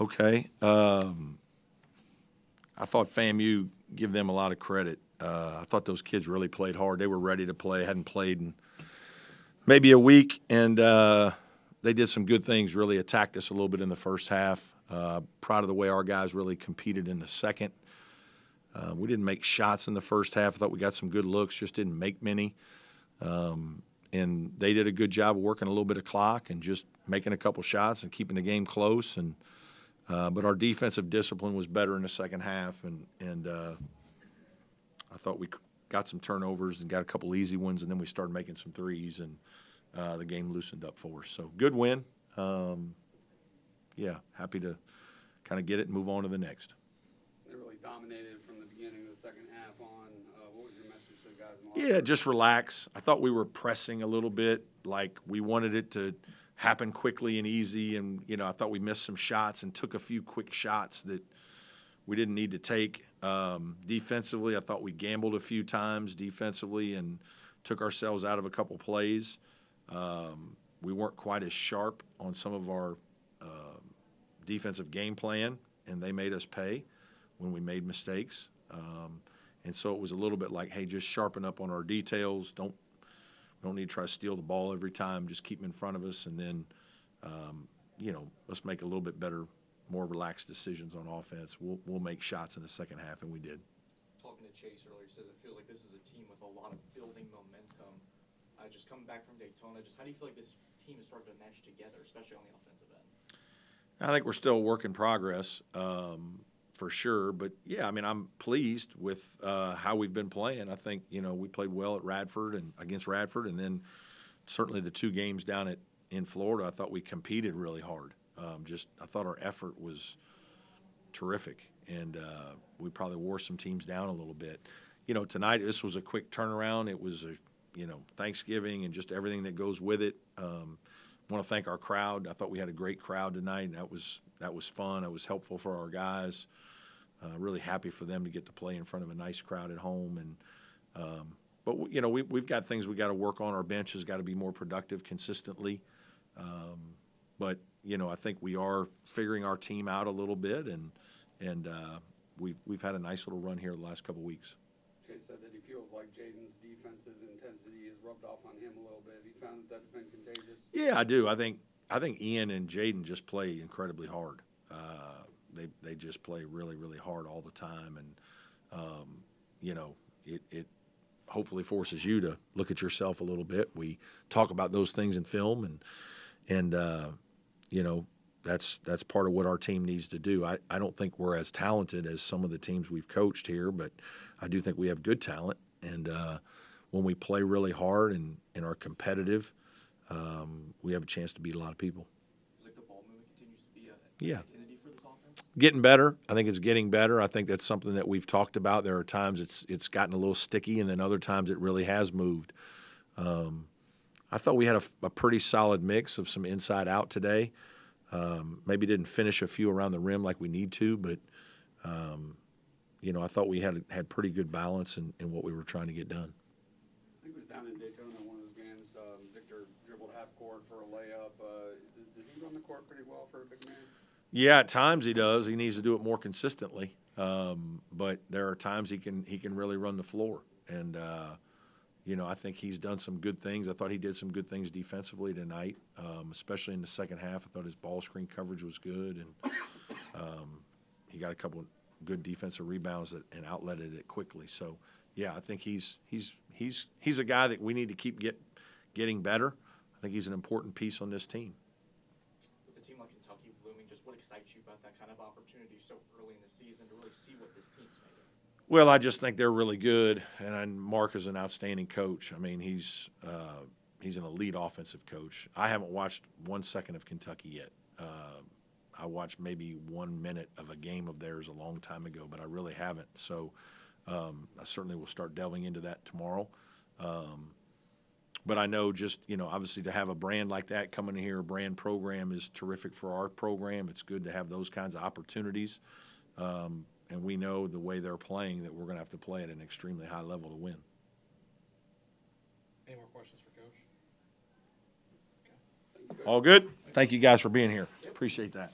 Okay. I thought FAMU, give them a lot of credit. I thought those kids really played hard. They were ready to play. Hadn't played in maybe a week, and they did some good things, really attacked us a little bit in the first half. Proud of the way our guys really competed in the second. We didn't make shots in the first half. I thought we got some good looks, just didn't make many. And they did a good job of working a little bit of clock and just making a couple shots and keeping the game close. And but our defensive discipline was better in the second half, and I thought we got some turnovers and got a couple easy ones, and then we started making some threes, and the game loosened up for us. So good win. Yeah, happy to kind of get it and move on to the next. They really dominated from the beginning of the second half on. What was your message to the guys in the locker room? Yeah, just relax. I thought we were pressing a little bit, like we wanted it to happen quickly and easy, and I thought we missed some shots and took a few quick shots that we didn't need to take. Defensively, I thought we gambled a few times defensively and took ourselves out of a couple plays. We weren't quite as sharp on some of our defensive game plan, and they made us pay when we made mistakes. And so it was a little bit like, hey, just sharpen up on our details. Don't need to try to steal the ball every time. Just keep them in front of us, and then, let's make a little bit better, more relaxed decisions on offense. We'll make shots in the second half, and we did. Talking to Chase earlier, he says it feels like this is a team with a lot of building momentum. Just coming back from Daytona, just how do you feel like this team is starting to mesh together, especially on the offensive end? I think we're still a work in progress, for sure. But, yeah, I mean, I'm pleased with how we've been playing. I think, we played well at Radford and against Radford, and then certainly the two games down in Florida, I thought we competed really hard. I thought our effort was terrific, and we probably wore some teams down a little bit. Tonight this was a quick turnaround. It was Thanksgiving and just everything that goes with it. Want to thank our crowd. I thought we had a great crowd tonight, and that was fun. It was helpful for our guys. Really happy for them to get to play in front of a nice crowd at home. And but we've got things we got to work on. Our bench has got to be more productive consistently. But I think we are figuring our team out a little bit, and we've had a nice little run here the last couple of weeks. Chase said that he feels like Jaden's defensive intensity has rubbed off on him a little bit. Have you found that that's been contagious? Yeah, I do. I think Ian and Jaeden just play incredibly hard. They just play really, really hard all the time, and it hopefully forces you to look at yourself a little bit. We talk about those things in film, and that's part of what our team needs to do. I don't think we're as talented as some of the teams we've coached here, but I do think we have good talent. And when we play really hard and are competitive, we have a chance to beat a lot of people. It's like the ball movement continues to be an identity for this offense? Getting better. I think it's getting better. I think that's something that we've talked about. There are times it's gotten a little sticky, and then other times it really has moved. I thought we had a pretty solid mix of some inside out today. Maybe didn't finish a few around the rim like we need to, but I thought we had pretty good balance in what we were trying to get done. I think it was down in Daytona, one of those games. Victor dribbled half court for a layup. Does he run the court pretty well for a big man? Yeah, at times he does. He needs to do it more consistently. But there are times he can really run the floor, and I think he's done some good things. I thought he did some good things defensively tonight, especially in the second half. I thought his ball screen coverage was good, and he got a couple of good defensive rebounds and outletted it quickly. So, yeah, I think he's a guy that we need to keep getting better. I think he's an important piece on this team. With a team like Kentucky looming, just what excites you about that kind of opportunity so early in the season to really see what this team's made of? Well, I just think they're really good, and Mark is an outstanding coach. I mean, he's an elite offensive coach. I haven't watched 1 second of Kentucky yet. I watched maybe 1 minute of a game of theirs a long time ago, but I really haven't. So I certainly will start delving into that tomorrow. But I know just, obviously to have a brand like that coming in here, a brand program is terrific for our program. It's good to have those kinds of opportunities. And we know the way they're playing that we're going to have to play at an extremely high level to win. Any more questions for Coach? Okay. All good? Thank you guys for being here. Appreciate that.